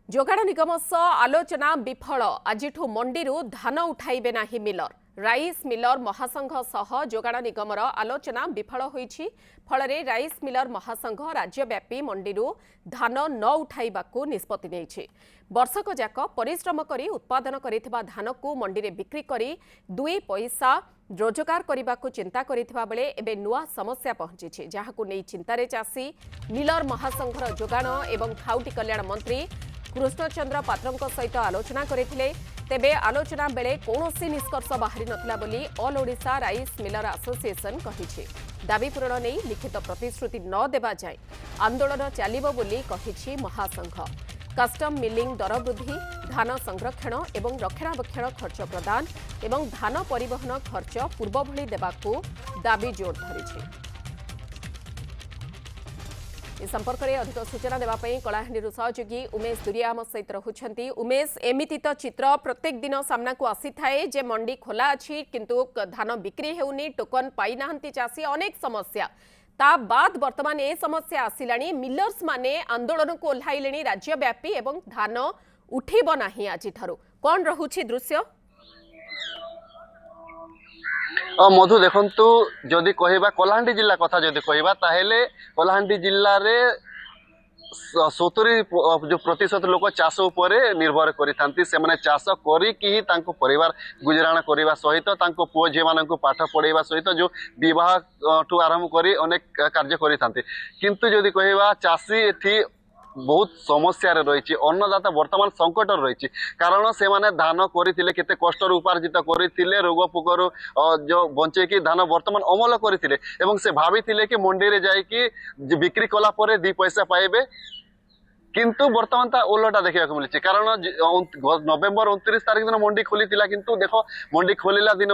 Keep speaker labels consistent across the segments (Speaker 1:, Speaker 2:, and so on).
Speaker 1: जोगाड़ निगम सह आलोचना विफल आज मंडी धान उठाइबे नाही मिलर राइस मिलर महासंघ सह जोगाड़ निगमर आलोचना विफल होईछि। फलरे राइस मिलर महासंघ राज्यव्यापी मंडी धान न उठाइबाकू निष्पत्ति नेइछि। वर्षक जाक परिश्रम करी उत्पादन करिथिबा धान को मंडी रे बिक्री करी 2 पैसा रोजगार करने चिंता करिथिबा बेले एबे नुआ समस्या पहुंची जहाकू नै चिंतारे चाषी मिलर महासंघर जोगाण एवं खाउटी कल्याण मंत्री कृष्णचंद्र पात्रଙ୍କ सहित आलोचना करथिले। तेबे आलोचना बेले कौनसी निष्कर्ष बाहरी नथिला बोली all Odisha rice miller association कहिछि। दाबी पूरण नहीं लिखित प्रतिश्रुति न देबा जाय आंदोलन चलिबो बोली कहिछि महासंघ। कस्टम मिलिंग दर वृद्धि, धान संरक्षण एवं रक्षणाबेक्षण खर्च प्रदान एवं धान परिवहन खर्च पूर्व भली देबाकू दाबी जोर धरिछि। इस संपर्क में अधिक सूचना देवाई कलाहांडी सहयोगी उमेश दुरिया आम सहित रहुछंती। उमेश, एमिति तो चित्र प्रत्येक दिन सामना को आसी थाए जे मंडी खोला अछि किंतु धान बिक्री हेउनी, टोकन पाई नाहंती चाषी, अनेक समस्या ता बाद वर्तमान ए समस्या आसिलानी। मिलर्स माने आंदोलन को ओह्लाइलेनी राज्यव्यापी एवं धान उठिब नाही। आज ठारू कौन रहुछि दृश्य?
Speaker 2: मधु देखंतु जदि कहबा कलाहांडी जिला कथा जदि कहबा ताहेले कलाहांडी जिल्ला रे 70% लोक चाष उपरे निर्भर करिथांती। से माने चाष करी कि तांको परिवार गुजराण करबा सहित तांको पुओ झी माननको पाठ पढाइबा सहित जो विवाह ठू आरंभ करी अनेक कार्य करिथांती। किंतु जदि कहबा चाषी एथि बहुत समस्या रही। अन्नदाता वर्तमान संकट रही कारण से माने धान करथिले केते कष्ट उपार्जित करथिले रोग पोकर जो बंचे कि धान वर्तमान अमल करथिले एवं से भाबिथिले कि मंडी रे जाई कि बिक्री कला परे 2 पैसा पाइबे। किंतु वर्तमान ता उल्टा देखा मिली कारण नवेम्बर 29 तारिख दिन मंडी खोली किंतु देख मंडी खोलिला दिन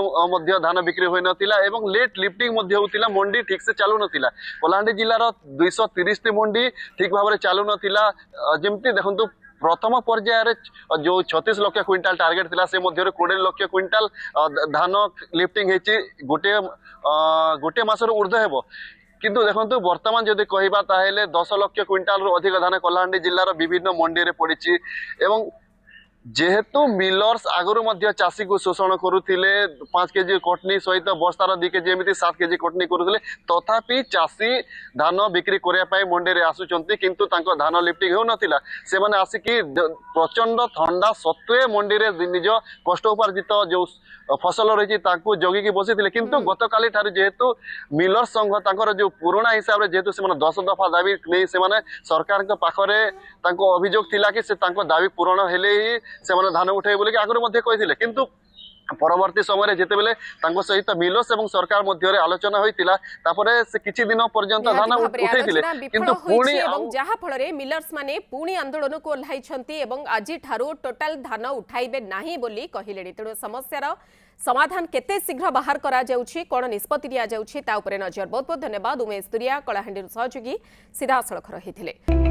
Speaker 2: धान बिक्री होई नथिला एवं लेट लिफ्टिंग होतिला। मंडी ठीक से चालू नथिला। कलाहांडी जिल्लार 230 मंडी ठीक भाव चालू नथिला। जेमती देखंतु प्रथम पर्यायर जो 36 लाख क्विंटाल टार्गेट थिला से मध्य 20 लाख क्विंटाल धान लिफ्टिंग हेची गोटे मासर ऊर्ध्व हेबो। किंतु देखंतु वर्तमान जदि कहबा ताहेले 10 लाख क्विंटाल रु अधिक धान कलाहांडी जिल्लार विभिन्न मंडी रे पड़िछि एवं जेहेतु मिलर्स आगुरु मध्य चाषी को शोषण करुथिले 5 केजी कटनी सहित बस्तार 2 केजी एमिति 7 केजी कटनी करुथिले तथापि चाषी धान बिक्री करिया पई मंडी रे आसुचंती किंतु तांको धान लिफ्टिंग हो नथिला। से माने आसिकी प्रचंड ठंडा सत्वे मंडी रे निज कष्ट उपार्जित जो फसल रही तांको जगी की बसिथिले। किंतु गतकाली ठारू जेहेतु मिलर्स संघ तांकर जो पुराना हिसाब रे जेहेतु से माने 10 दफा दाबी नै से माने सरकार के पाखरे तांको अभियोग थिला कि से तांको दाबी पूर्ण हेले ही से माने धान उठाई बोली आगुरु मध्य कहिथिले। किंतु परवर्ती समय जेते बेले तांको सहित मिलर्स एवं सरकार मध्य रे आलोचना होइतिला तापरे से किछि दिन पर्यंत धान उठाइथिले किंतु पुणी
Speaker 1: एवं जहा फलरे मिलर्स माने पुणी आंदोलन को ओह्लाइछंती एवं आज ठारू टोटल धान उठाइबे नाही बोली कहिलेनी। तेणु समस्यार समाधान केते शीघ्र बाहर करा जाउछि, कोन निष्पत्ति दिया जाउछि ता उपरे नजर। बहुत बहुत धन्यवाद उमेश दुरिया कलाहांडी सहयोगी सीधा सड़क रहिथिले।